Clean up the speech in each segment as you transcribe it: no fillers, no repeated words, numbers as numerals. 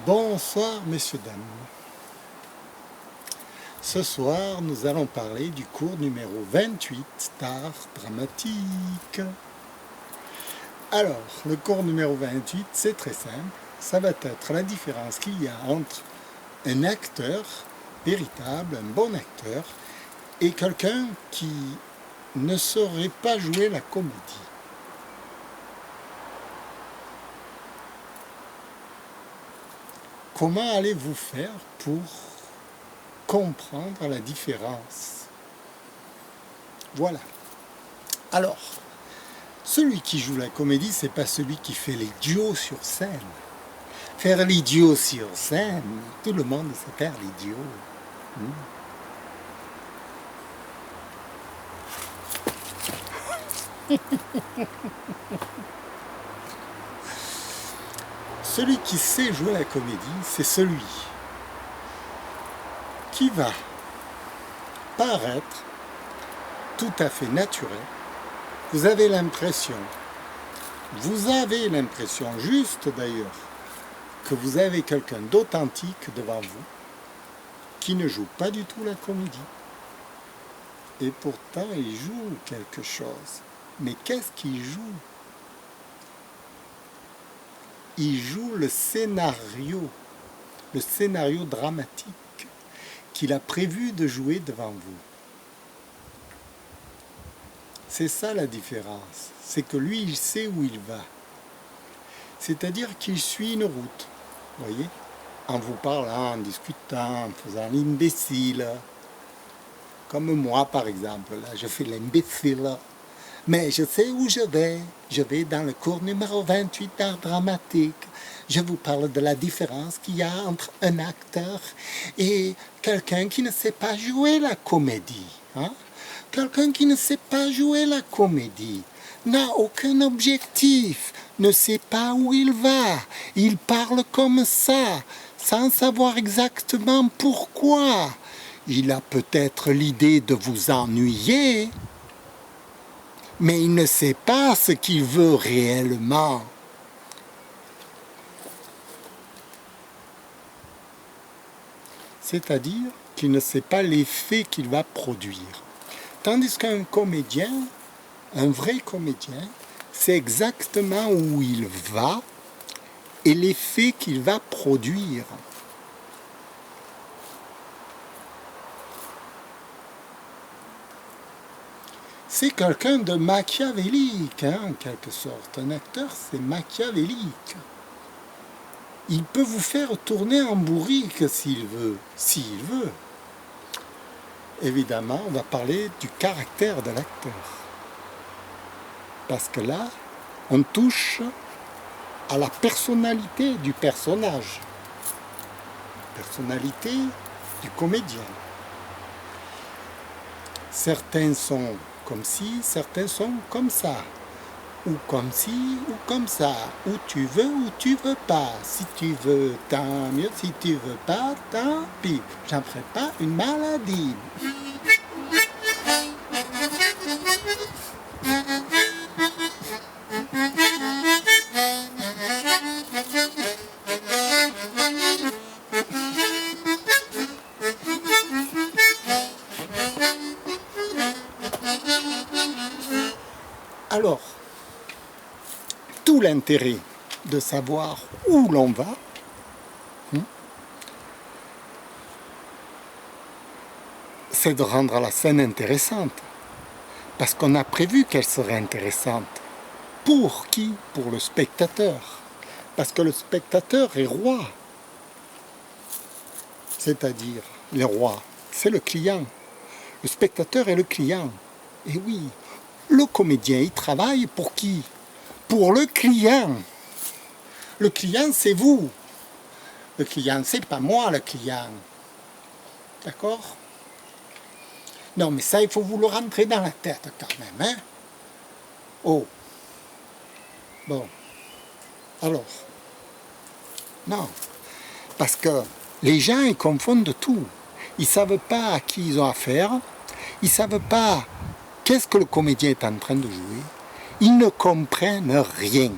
Bonsoir messieurs, dames. Ce soir, nous allons parler du cours numéro 28 d'art dramatique. Alors, le cours numéro 28, c'est très simple. Ça va être la différence qu'il y a entre un acteur véritable, un bon acteur, et quelqu'un qui ne saurait pas jouer la comédie. Comment allez-vous faire pour comprendre la différence? Voilà. Alors, celui qui joue la comédie, c'est pas celui qui fait les duos sur scène. Faire les duos sur scène, tout le monde sait faire les duos. Celui qui sait jouer la comédie, c'est celui qui va paraître tout à fait naturel. Vous avez l'impression, juste d'ailleurs, que vous avez quelqu'un d'authentique devant vous, qui ne joue pas du tout la comédie. Et pourtant, il joue quelque chose. Mais qu'est-ce qu'il joue? Il joue le scénario dramatique qu'il a prévu de jouer devant vous. C'est ça la différence. C'est que lui, il sait où il va. C'est-à-dire qu'il suit une route, voyez, en vous parlant, en discutant, en faisant l'imbécile. Comme moi, par exemple, là, je fais l'imbécile. Mais je sais où je vais. Je vais dans le cours numéro 28 d'art dramatique. Je vous parle de la différence qu'il y a entre un acteur et quelqu'un qui ne sait pas jouer la comédie. Hein? Quelqu'un qui ne sait pas jouer la comédie n'a aucun objectif, ne sait pas où il va. Il parle comme ça, sans savoir exactement pourquoi. Il a peut-être l'idée de vous ennuyer, mais il ne sait pas ce qu'il veut réellement. C'est-à-dire qu'il ne sait pas l'effet qu'il va produire. Tandis qu'un comédien, un vrai comédien, sait exactement où il va et l'effet qu'il va produire. C'est quelqu'un de machiavélique, hein, en quelque sorte. Un acteur, c'est machiavélique. Il peut vous faire tourner en bourrique s'il veut. Évidemment, on va parler du caractère de l'acteur. Parce que là, on touche à la personnalité du personnage. Personnalité du comédien. Certains sont comme ci, certains sont comme ça. Ou comme ci, ou comme ça. Ou tu veux pas. Si tu veux, tant mieux. Si tu veux pas, tant pis. J'en ferai pas une maladie. Alors, tout l'intérêt de savoir où l'on va, c'est de rendre la scène intéressante. Parce qu'on a prévu qu'elle serait intéressante. Pour qui? Pour le spectateur. Parce que le spectateur est roi. C'est-à-dire, le roi, c'est le client. Le spectateur est le client. Et oui, le comédien, il travaille pour qui? Pour le client. Le client, c'est vous. Le client, c'est pas moi, le client. D'accord? Non, mais ça, il faut vous le rentrer dans la tête quand même, hein? Oh. Bon. Alors. Non. Parce que les gens, ils confondent tout. Ils ne savent pas à qui ils ont affaire. Ils ne savent pas qu'est-ce que le comédien est en train de jouer. Ils ne comprennent rien.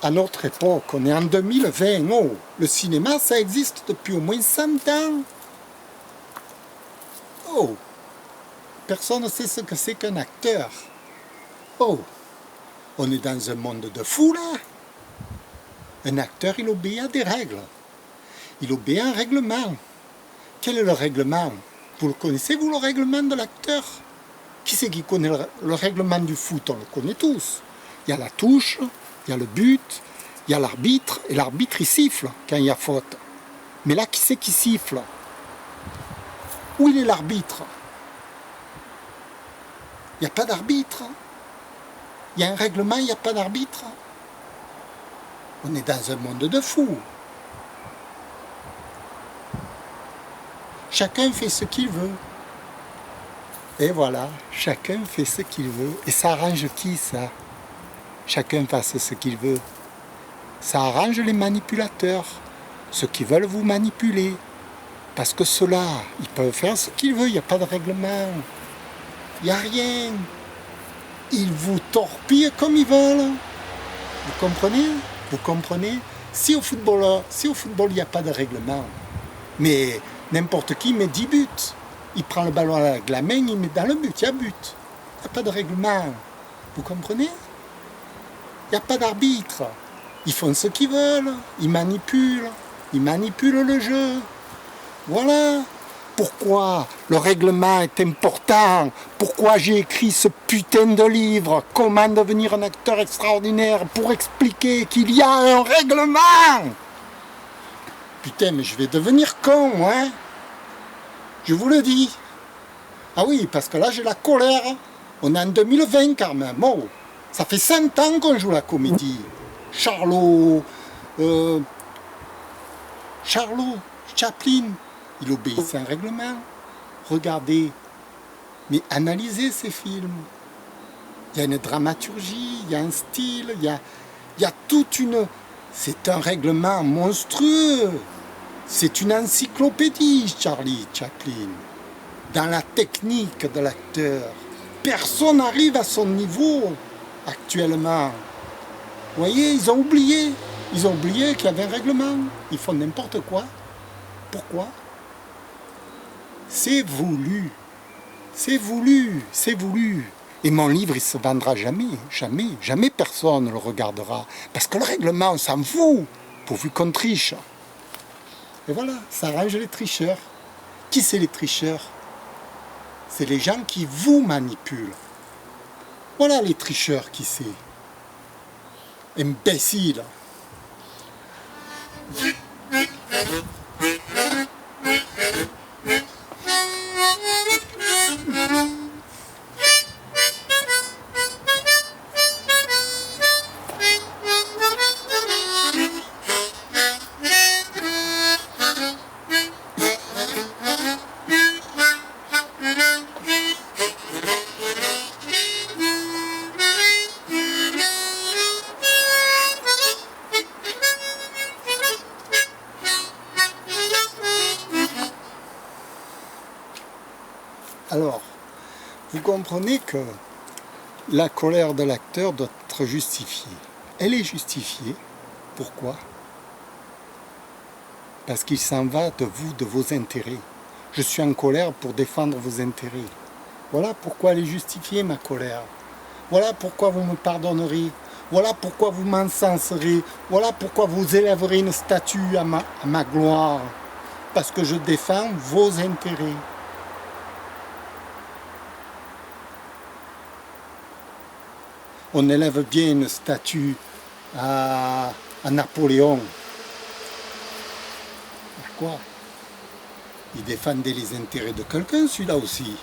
à notre époque, on est en 2020, oh, le cinéma, ça existe depuis au moins 100 ans. Oh, personne ne sait ce que c'est qu'un acteur. Oh, on est dans un monde de fous là. Un acteur, il obéit à des règles. Il obéit à un règlement. Quel est le règlement? Vous le connaissez, vous, le règlement de l'acteur? Qui c'est qui connaît le règlement du foot? On le connaît tous. Il y a la touche, il y a le but, il y a l'arbitre, et l'arbitre, il siffle quand il y a faute. Mais là, qui c'est qui siffle? Où il est l'arbitre? Il n'y a pas d'arbitre. Il y a un règlement, il n'y a pas d'arbitre. On est dans un monde de fous. Chacun fait ce qu'il veut. Et voilà, chacun fait ce qu'il veut. Et ça arrange qui, ça? Chacun fasse ce qu'il veut. Ça arrange les manipulateurs, ceux qui veulent vous manipuler. Parce que ceux-là, ils peuvent faire ce qu'ils veulent, il n'y a pas de règlement. Il n'y a rien. Ils vous torpillent comme ils veulent. Vous comprenez? Vous comprenez? Si au football, il n'y a pas de règlement, mais n'importe qui met 10 buts. Il prend le ballon avec la main, il met dans le but, il y a but. Il n'y a pas de règlement. Vous comprenez? Il n'y a pas d'arbitre. Ils font ce qu'ils veulent. Ils manipulent le jeu. Voilà. Pourquoi le règlement est important? Pourquoi j'ai écrit ce putain de livre? Comment devenir un acteur extraordinaire? Pour expliquer qu'il y a un règlement. Putain, mais je vais devenir con, hein? Je vous le dis. Ah oui, parce que là, j'ai la colère. On est en 2020 quand même. Oh, ça fait 100 ans qu'on joue la comédie. Charlot, Chaplin, il obéissait à un règlement. Regardez, mais analysez ces films. Il y a une dramaturgie, il y a un style, il y a toute une... C'est un règlement monstrueux. C'est une encyclopédie, Charlie Chaplin. Dans la technique de l'acteur. Personne n'arrive à son niveau actuellement. Vous voyez, ils ont oublié. Ils ont oublié qu'il y avait un règlement. Ils font n'importe quoi. Pourquoi? C'est voulu. C'est voulu. C'est voulu. Et mon livre, il ne se vendra jamais. Jamais. Jamais personne ne le regardera. Parce que le règlement, on s'en fout. Pourvu qu'on triche. Et voilà, ça arrange les tricheurs. Qui c'est les tricheurs? C'est les gens qui vous manipulent. Voilà les tricheurs qui c'est. Imbéciles. Alors, vous comprenez que la colère de l'acteur doit être justifiée. Elle est justifiée. Pourquoi? Parce qu'il s'en va de vous, de vos intérêts. Je suis en colère pour défendre vos intérêts. Voilà pourquoi elle est justifiée, ma colère. Voilà pourquoi vous me pardonnerez. Voilà pourquoi vous m'encenserez. Voilà pourquoi vous élèverez une statue à ma gloire. Parce que je défends vos intérêts. On élève bien une statue à Napoléon. Pourquoi? Il défendait les intérêts de quelqu'un, celui-là aussi.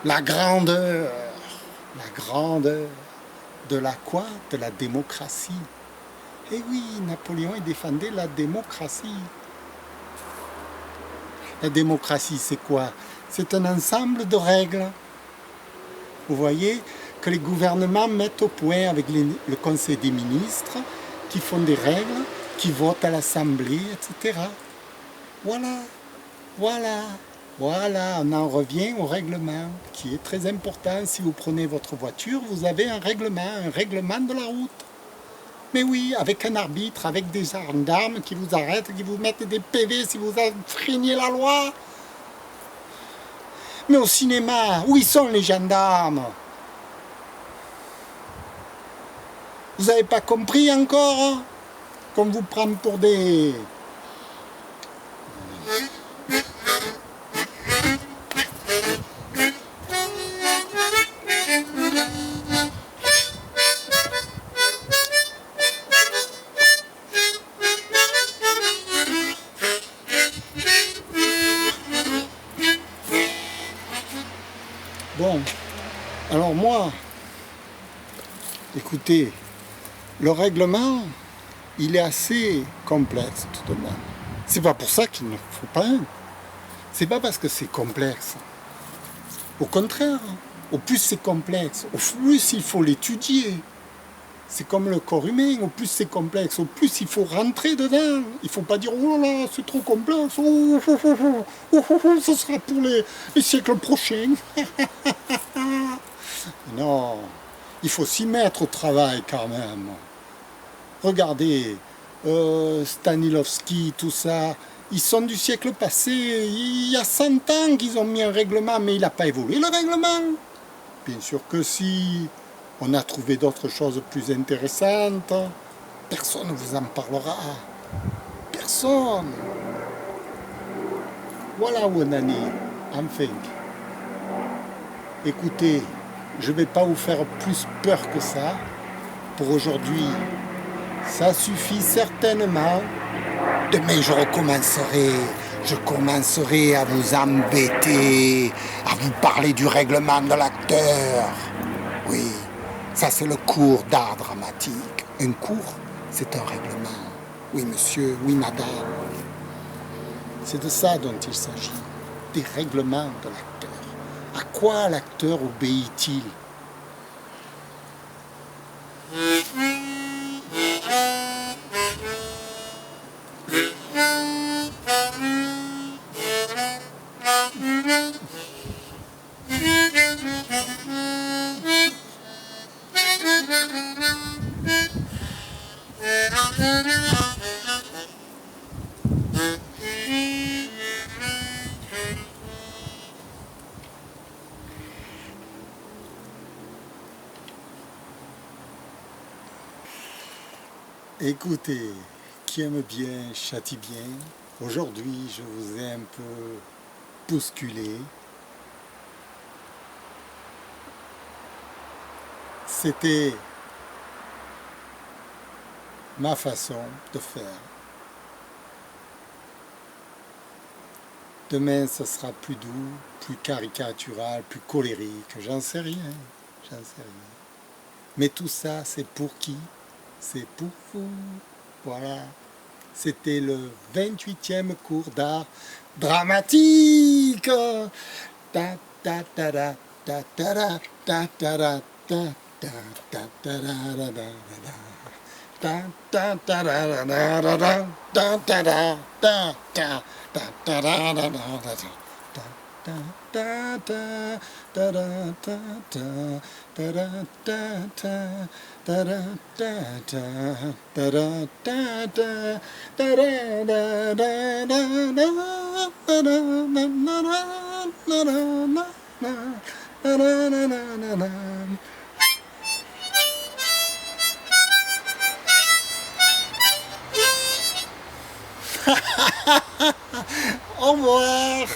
La grandeur de la quoi? De la démocratie. Eh oui, Napoléon, il défendait la démocratie. La démocratie, c'est quoi? C'est un ensemble de règles. Vous voyez que les gouvernements mettent au point avec le Conseil des ministres, qui font des règles, qui votent à l'Assemblée, etc. Voilà, voilà. Voilà, on en revient au règlement, qui est très important. Si vous prenez votre voiture, vous avez un règlement de la route. Mais oui, avec un arbitre, avec des gendarmes qui vous arrêtent, qui vous mettent des PV si vous enfreignez la loi. Mais au cinéma, où ils sont les gendarmes? Vous n'avez pas compris encore, hein? Qu'on vous prend pour des... Bon, alors moi, écoutez, le règlement, il est assez complexe tout de même. C'est pas pour ça qu'il ne faut pas un. C'est pas parce que c'est complexe. Au contraire, au plus c'est complexe, au plus il faut l'étudier. C'est comme le corps humain, au plus c'est complexe, au plus il faut rentrer dedans. Il ne faut pas dire oh là là, c'est trop complexe, ce sera pour les siècles prochains. Non, il faut s'y mettre au travail quand même. Regardez, Stanislavski, tout ça, ils sont du siècle passé. Il y a 100 ans qu'ils ont mis un règlement, mais il n'a pas évolué le règlement. Bien sûr que si. On a trouvé d'autres choses plus intéressantes. Personne ne vous en parlera. Personne. Voilà où on en est. Enfin. Écoutez, je ne vais pas vous faire plus peur que ça. Pour aujourd'hui, ça suffit certainement. Demain, je recommencerai. Je commencerai à vous embêter, à vous parler du règlement de l'acteur. Oui. Ça, c'est le cours d'art dramatique. Un cours, c'est un règlement. Oui, monsieur, oui, madame. C'est de ça dont il s'agit. Des règlements de l'acteur. À quoi l'acteur obéit-il? Écoutez, qui aime bien châtie bien. Aujourd'hui, je vous ai un peu bousculé. C'était ma façon de faire. Demain, ce sera plus doux, plus caricatural, plus colérique. J'en sais rien. Mais tout ça, c'est pour qui? C'est pour vous. Voilà. C'était le 28e cours d'art dramatique. Ta ta ta ta ta ta ta ta ta ta ta ta ta ta ta ta Au revoir.